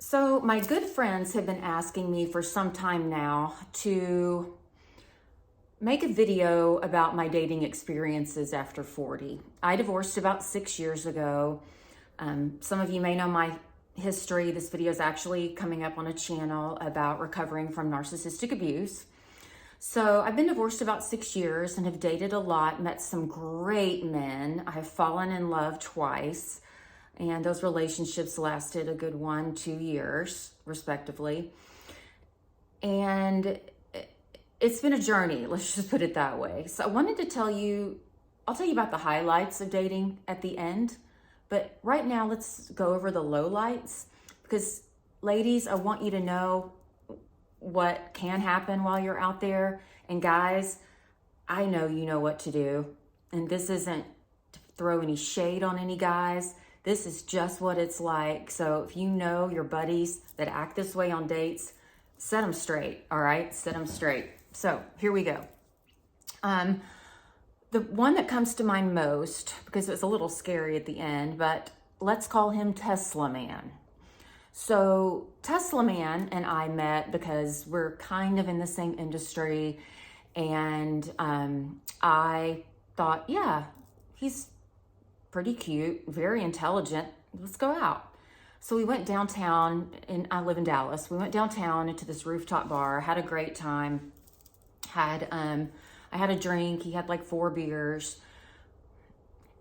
So my good friends have been asking me for some time now to make a video about my dating experiences after 40. I divorced about 6 years ago. Some of you may know my history. This video is actually coming up on a channel about recovering from narcissistic abuse. So I've been divorced about 6 years and have dated a lot, met some great men. I have fallen in love twice. And those relationships lasted a good 1-2 years, respectively. And it's been a journey, let's just put it that way. So I wanted to I'll tell you about the highlights of dating at the end. But right now, let's go over the lowlights. Because ladies, I want you to know what can happen while you're out there. And guys, I know you know what to do. And this isn't to throw any shade on any guys. This is just what it's like. So if you know your buddies that act this way on dates, set them straight, all right? Set them straight. So here we go. The one that comes to mind most, because it was a little scary at the end, but let's call him Tesla Man. So Tesla Man and I met because we're kind of in the same industry, and I thought, yeah, he's pretty cute, very intelligent. Let's go out. So we went downtown, and I live in Dallas. We went downtown into this rooftop bar, had a great time. I had a drink. He had like 4 beers.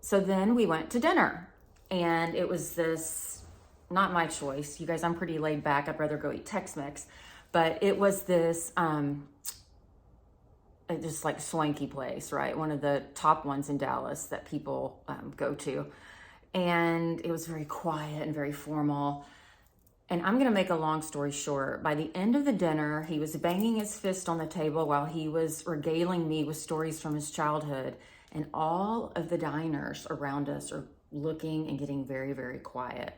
So then we went to dinner, and it was this, not my choice. You guys, I'm pretty laid back. I'd rather go eat Tex-Mex, but it was this, just like swanky place, right? One of the top ones in Dallas that people go to. And it was very quiet and very formal. And I'm going to make a long story short. By the end of the dinner, he was banging his fist on the table while he was regaling me with stories from his childhood. And all of the diners around us are looking and getting very, very quiet.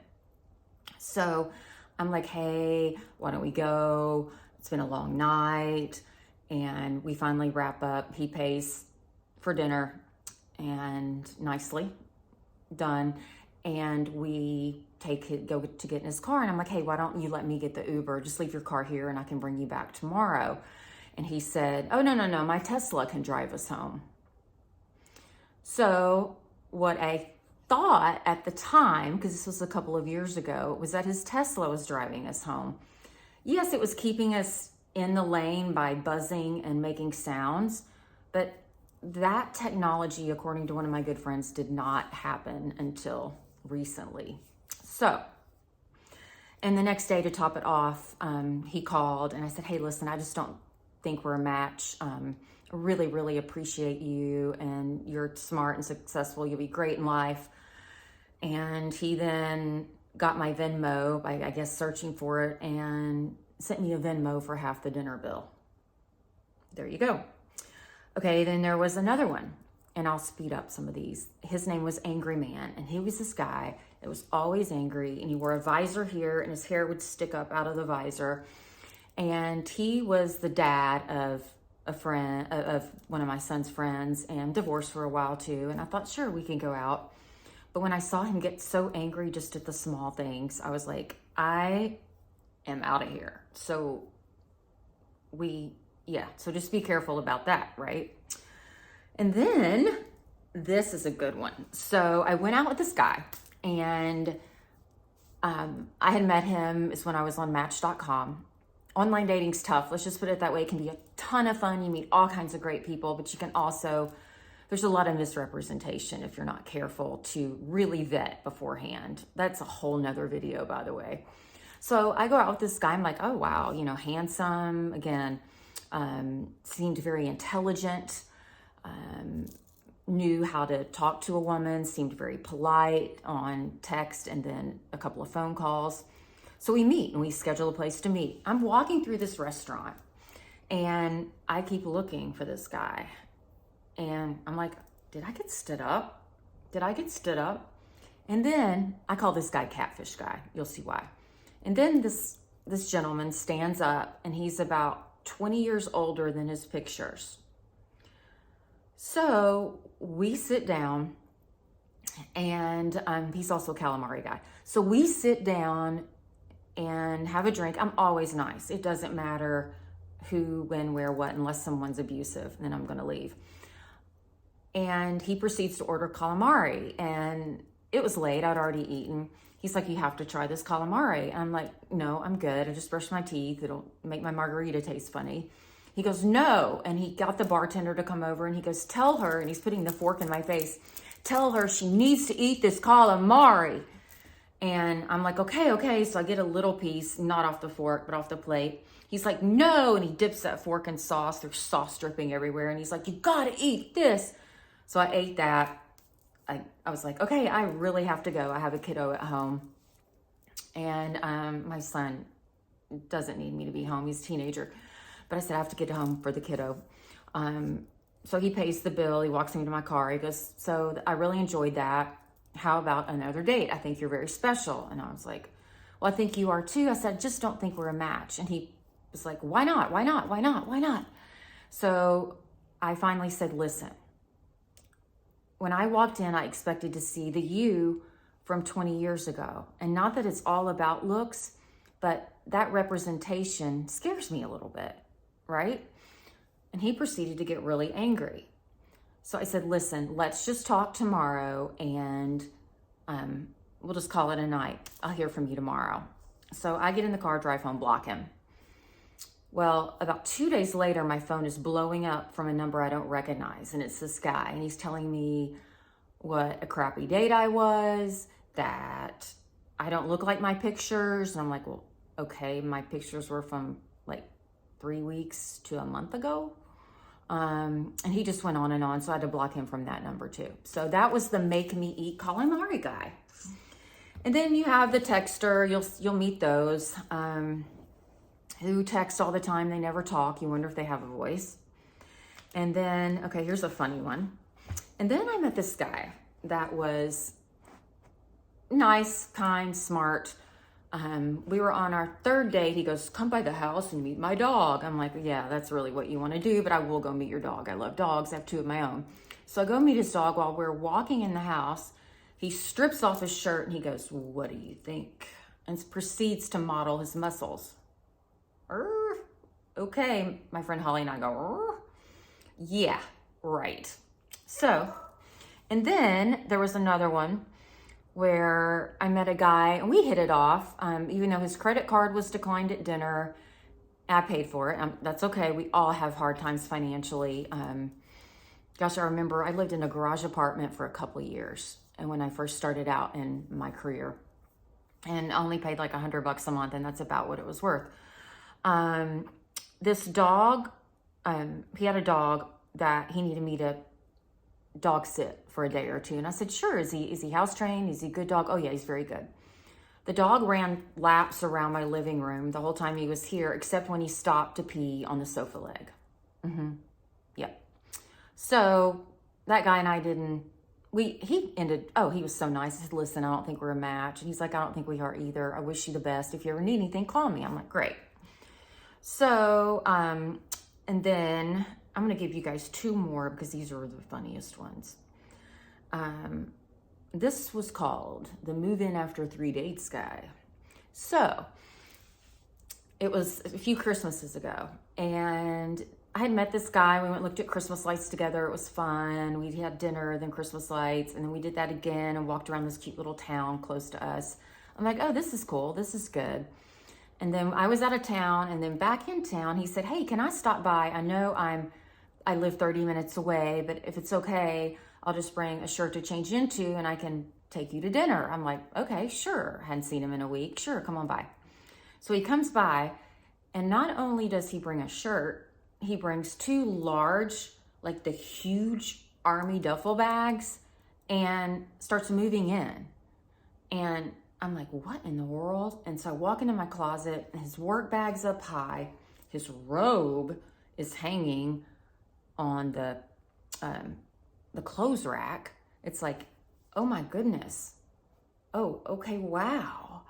So I'm like, hey, why don't we go? It's been a long night. And we finally wrap up. He pays for dinner, and nicely done. And we go to get in his car. And I'm like, hey, why don't you let me get the Uber? Just leave your car here and I can bring you back tomorrow. And he said, oh, no, my Tesla can drive us home. So what I thought at the time, because this was a couple of years ago, was that his Tesla was driving us home. Yes, it was keeping us in the lane by buzzing and making sounds, but that technology, according to one of my good friends, did not happen until recently. So, and the next day, to top it off, he called and I said, hey, listen, I just don't think we're a match. I really, really appreciate you, and you're smart and successful. You'll be great in life. And he then got my Venmo by, I guess, searching for it, and sent me a Venmo for half the dinner bill. There you go. Okay, then there was another one, and I'll speed up some of these. His name was Angry Man, and he was this guy that was always angry, and he wore a visor here, and his hair would stick up out of the visor. And he was the dad of a friend, of one of my son's friends, and divorced for a while too. And I thought, sure, we can go out. But when I saw him get so angry just at the small things, I was like, I am out of here. So so just be careful about that, right? And then this is a good one. So I went out with this guy, and I had met him is when I was on Match.com. Online dating's tough. Let's just put it that way. It can be a ton of fun. You meet all kinds of great people, but you can also, there's a lot of misrepresentation if you're not careful to really vet beforehand. That's a whole nother video, by the way. So I go out with this guy. I'm like, oh, wow, handsome. Again, seemed very intelligent, knew how to talk to a woman, seemed very polite on text and then a couple of phone calls. So we meet and we schedule a place to meet. I'm walking through this restaurant and I keep looking for this guy. And I'm like, did I get stood up? And then I call this guy Catfish Guy. You'll see why. And then this gentleman stands up, and he's about 20 years older than his pictures. So we sit down, and he's also a calamari guy. So we sit down and have a drink. I'm always nice. It doesn't matter who, when, where, what, unless someone's abusive, then I'm going to leave. And he proceeds to order calamari, and it was late. I'd already eaten. He's like, you have to try this calamari. And I'm like, no, I'm good. I just brushed my teeth. It'll make my margarita taste funny. He goes, no. And he got the bartender to come over, and he goes, tell her, and he's putting the fork in my face, tell her she needs to eat this calamari. And I'm like, okay. So I get a little piece, not off the fork, but off the plate. He's like, no. And he dips that fork in sauce. There's sauce dripping everywhere. And he's like, you gotta eat this. So I ate that. I was like, okay, I really have to go. I have a kiddo at home. And my son doesn't need me to be home. He's a teenager. But I said, I have to get home for the kiddo. So he pays the bill. He walks me to my car. He goes, so I really enjoyed that. How about another date? I think you're very special. And I was like, well, I think you are too. I said, I just don't think we're a match. And he was like, why not? Why not? Why not? Why not? So I finally said, listen, when I walked in, I expected to see the you from 20 years ago. And not that it's all about looks, but that representation scares me a little bit, right? And he proceeded to get really angry. So I said, listen, let's just talk tomorrow, and we'll just call it a night. I'll hear from you tomorrow. So I get in the car, drive home, block him. Well, about 2 days later, my phone is blowing up from a number I don't recognize. And it's this guy, and he's telling me what a crappy date I was, that I don't look like my pictures. And I'm like, well, okay, my pictures were from like 3 weeks to a month ago. And he just went on and on. So I had to block him from that number too. So that was the make me eat calamari guy. And then you have the texter. You'll meet those who text all the time. They never talk. You wonder if they have a voice. And then, okay, here's a funny one. And then I met this guy that was nice, kind, smart. We were on our third date. He goes, come by the house and meet my dog. I'm like, yeah, that's really what you want to do, but I will go meet your dog. I love dogs. I have 2 of my own. So I go meet his dog. While we're walking in the house, he strips off his shirt and he goes, what do you think? And proceeds to model his muscles. Okay, my friend Holly and I go, yeah, right. So, and then there was another one where I met a guy and we hit it off, even though his credit card was declined at dinner. I paid for it. That's okay. We all have hard times financially. Gosh, I remember I lived in a garage apartment for a couple of years, and when I first started out in my career, and only paid like $100 a month, and that's about what it was worth. This dog, he had a dog that he needed me to dog sit for a day or two. And I said, sure. Is he house trained? Is he a good dog? Oh yeah, he's very good. The dog ran laps around my living room the whole time he was here, except when he stopped to pee on the sofa leg. Yep. So that guy and I he was so nice. He said, listen, I don't think we're a match. And he's like, I don't think we are either. I wish you the best. If you ever need anything, call me. I'm like, great. So, and then I'm going to give you guys 2 more because these are the funniest ones. This was called the Move In After 3 Dates guy. So it was a few Christmases ago, and I had met this guy. We went and looked at Christmas lights together. It was fun. We had dinner, then Christmas lights, and then we did that again and walked around this cute little town close to us. I'm like, oh, this is cool. This is good. And then I was out of town, and then back in town, he said, hey, can I stop by? I know I live 30 minutes away, but if it's okay, I'll just bring a shirt to change into and I can take you to dinner. I'm like, okay, sure. Hadn't seen him in a week. Sure, come on by. So he comes by, and not only does he bring a shirt, he brings 2 large, like the huge army duffel bags, and starts moving in. And I'm like, what in the world? And so I walk into my closet, and his work bag's up high. His robe is hanging on the clothes rack. It's like, oh my goodness. Oh, okay, wow.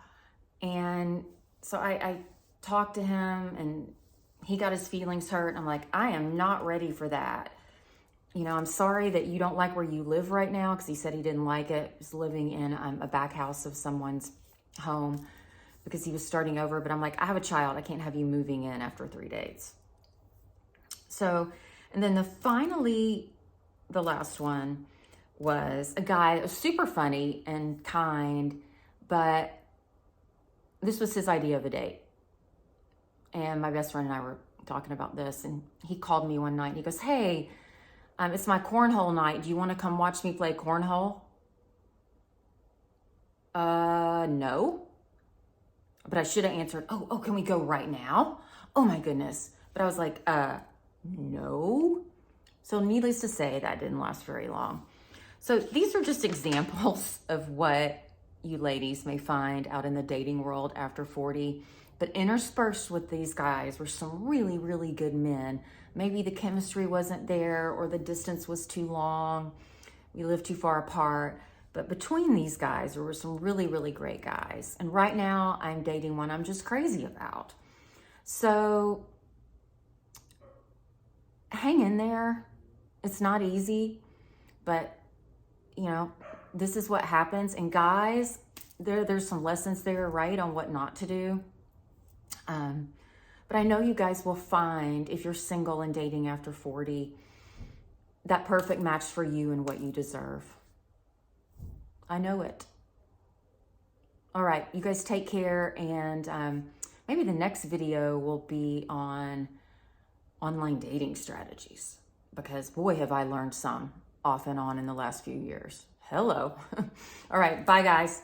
And so I talked to him, and he got his feelings hurt. I'm like, I am not ready for that. You know, I'm sorry that you don't like where you live right now, because he said he didn't like it. He's living in a back house of someone's home. because he was starting over. But I'm like, I have a child. I can't have you moving in after 3 dates. So, and then the last one was a guy that was super funny and kind, but this was his idea of a date. And my best friend and I were talking about this, and he called me one night and he goes, hey, it's my cornhole night. Do you want to come watch me play cornhole? No. But I should have answered, oh, can we go right now? Oh my goodness. But I was like, no. So needless to say, that didn't last very long. So these are just examples of what you ladies may find out in the dating world after 40. But interspersed with these guys were some really, really good men. Maybe the chemistry wasn't there, or the distance was too long. We lived too far apart. But between these guys, there were some really, really great guys. And right now, I'm dating one I'm just crazy about. So hang in there. It's not easy, but you know, this is what happens. And guys, there's some lessons there, right, on what not to do. But I know you guys will find, if you're single and dating after 40, that perfect match for you and what you deserve. I know it. All right, you guys take care, and maybe the next video will be on online dating strategies, because boy, have I learned some off and on in the last few years. Hello. All right, bye guys.